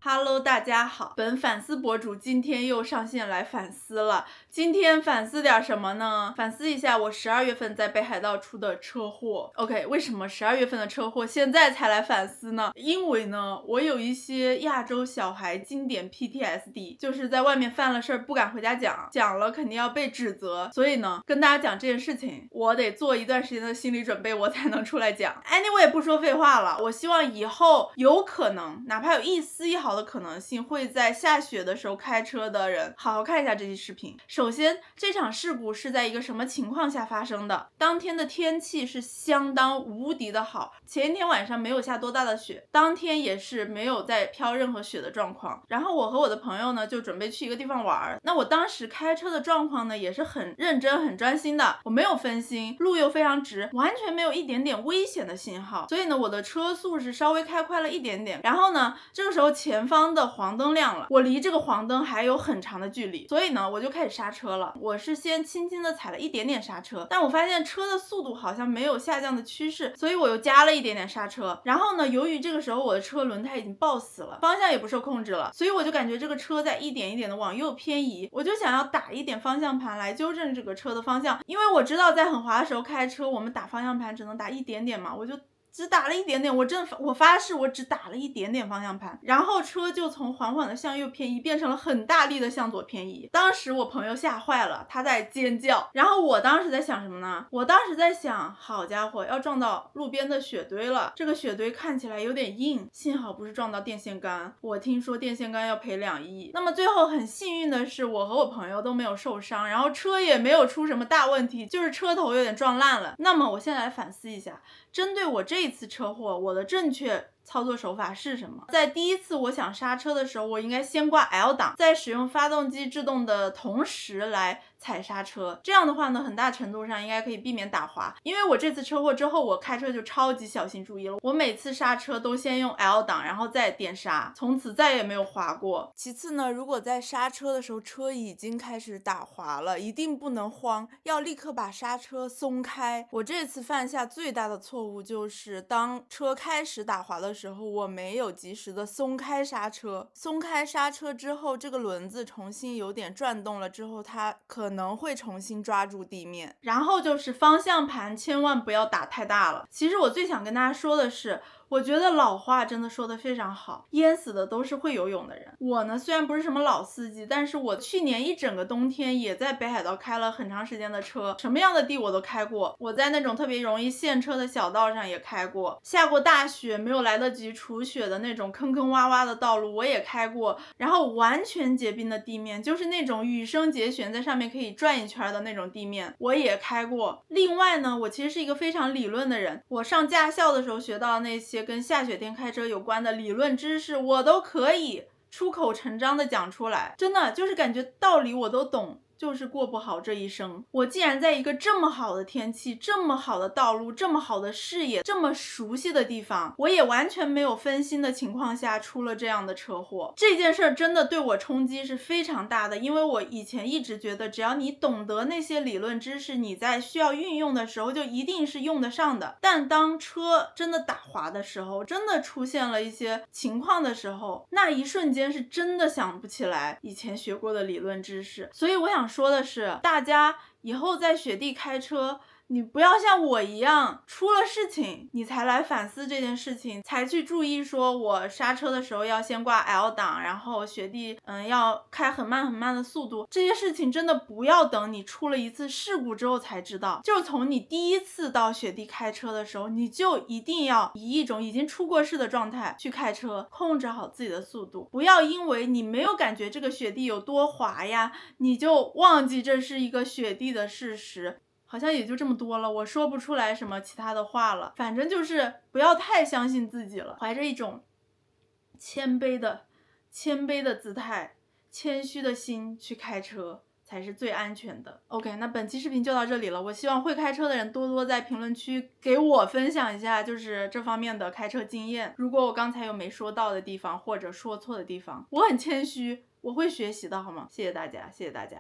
Hello， 大家好，本反思博主今天又上线来反思了。今天反思点什么呢？反思一下我12月份在北海道出的车祸。OK， 为什么12月份的车祸现在才来反思呢？因为呢，我有一些亚洲小孩经典 PTSD， 就是在外面犯了事儿不敢回家讲，讲了肯定要被指责，所以呢，跟大家讲这件事情，我得做一段时间的心理准备，我才能出来讲。Anyway， 不说废话了，我希望以后有可能，哪怕有一丝一毫的可能性，会在下雪的时候开车的人好好看一下这期视频。首先，这场事故是在一个什么情况下发生的？当天的天气是相当无敌的好，前一天晚上没有下多大的雪，当天也是没有在飘任何雪的状况。然后我和我的朋友呢就准备去一个地方玩，那我当时开车的状况呢也是很认真很专心的，我没有分心，路又非常直，完全没有一点点危险的信号，所以呢我的车速是稍微开快了一点点。然后呢这个时候前方的黄灯亮了，我离这个黄灯还有很长的距离，所以呢我就开始刹车了。我是先轻轻的踩了一点点刹车，但我发现车的速度好像没有下降的趋势，所以我又加了一点点刹车。然后呢由于这个时候我的车轮胎已经爆死了，方向也不受控制了，所以我就感觉这个车在一点一点的往右偏移，我就想要打一点方向盘来纠正这个车的方向，因为我知道在很滑的时候开车我们打方向盘只能打一点点嘛，我就只打了一点点，我发誓我只打了一点点方向盘，然后车就从缓缓的向右偏移变成了很大力的向左偏移。当时我朋友吓坏了，他在尖叫。然后我当时在想什么呢？我当时在想，好家伙，要撞到路边的雪堆了，这个雪堆看起来有点硬，幸好不是撞到电线杆，我听说电线杆要赔2亿。那么最后很幸运的是我和我朋友都没有受伤，然后车也没有出什么大问题，就是车头有点撞烂了。那么我现在来反思一下，针对我这一次车祸，我的正确操作手法是什么？在第一次我想刹车的时候，我应该先挂 L 档，在使用发动机制动的同时来踩刹车，这样的话呢，很大程度上应该可以避免打滑。因为我这次车祸之后，我开车就超级小心注意了，我每次刹车都先用 L 档，然后再点刹，从此再也没有滑过。其次呢，如果在刹车的时候车已经开始打滑了，一定不能慌，要立刻把刹车松开。我这次犯下最大的错误就是当车开始打滑的时候，我没有及时的松开刹车。松开刹车之后，这个轮子重新有点转动了之后，它可能会重新抓住地面。然后就是方向盘千万不要打太大了。其实我最想跟大家说的是，我觉得老话真的说得非常好，淹死的都是会游泳的人。我呢虽然不是什么老司机，但是我去年一整个冬天也在北海道开了很长时间的车，什么样的地我都开过，我在那种特别容易陷车的小道上也开过，下过大雪没有来得及除雪的那种坑坑洼洼的道路我也开过，然后完全结冰的地面，就是那种羽生结弦在上面可以转一圈的那种地面我也开过。另外呢，我其实是一个非常理论的人，我上驾校的时候学到那些跟下雪天开车有关的理论知识，我都可以出口成章的讲出来，真的就是感觉道理我都懂，就是过不好这一生。我既然在一个这么好的天气，这么好的道路，这么好的视野，这么熟悉的地方，我也完全没有分心的情况下出了这样的车祸。这件事真的对我冲击是非常大的，因为我以前一直觉得只要你懂得那些理论知识，你在需要运用的时候就一定是用得上的。但当车真的打滑的时候，真的出现了一些情况的时候，那一瞬间是真的想不起来以前学过的理论知识。所以我想说的是，大家以后在雪地开车，你不要像我一样出了事情你才来反思这件事情，才去注意说我刹车的时候要先挂 L 档，然后雪地要开很慢很慢的速度。这些事情真的不要等你出了一次事故之后才知道，就从你第一次到雪地开车的时候，你就一定要以一种已经出过事的状态去开车，控制好自己的速度，不要因为你没有感觉这个雪地有多滑呀，你就忘记这是一个雪地的事实。好像也就这么多了，我说不出来什么其他的话了。反正就是不要太相信自己了，怀着一种谦卑的姿态，谦虚的心去开车才是最安全的。 OK， 那本期视频就到这里了，我希望会开车的人多多在评论区给我分享一下就是这方面的开车经验，如果我刚才有没说到的地方或者说错的地方，我很谦虚，我会学习的好吗？谢谢大家，谢谢大家。